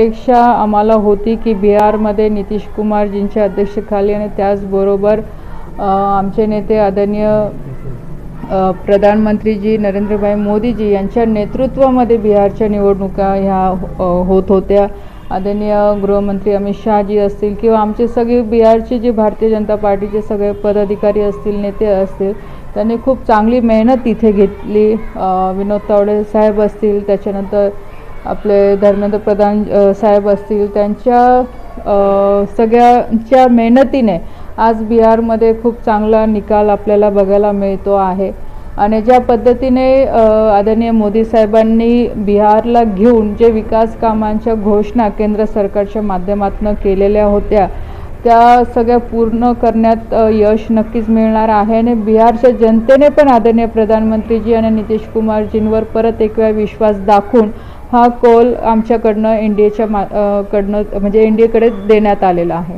अपेक्षा आम्हाला होती की बिहारमध्ये नितीश कुमारजींच्या अध्यक्षतेखाली आणि त्याचबरोबर आमचे नेते आदरणीय प्रधानमंत्री नरेंद्रभाई मोदीजी यांच्या नेतृत्वामध्ये बिहारच्या निवडणुका ह्या होत होत्या। आदरणीय गृहमंत्री अमित शहाजी असतील किंवा आमचे सगळे बिहारचे जे भारतीय जनता पार्टीचे सगळे पदाधिकारी असतील, नेते असतील, त्यांनी खूप चांगली मेहनत इथे घेतली। विनोद तावडे साहेब असतील, त्याच्यानंतर आपले धर्मेंद्र प्रधान साहेब असतील, त्यांच्या सगळ्यांच्या मेहनतीने आज बिहारमध्ये खूप चांगला निकाल आपल्याला बघायला मिळतो आहे। आणि ज्या पद्धतीने आदरणीय मोदी साहेबांनी बिहारला घेऊन जे विकास कामांच्या घोषणा केंद्र सरकारच्या माध्यमातून केलेल्या होत्या, त्या सगळ्या पूर्ण करण्यात यश नक्कीच मिळणार आहे। आणि बिहारच्या जनतेने पण आदरणीय प्रधानमंत्रीजी आणि नितीश कुमारजींवर परत एक वेळा विश्वास दाखवून हा कौल आमच्याकडनं कडनं म्हणजे एनडीएकडे देण्यात आलेला आहे।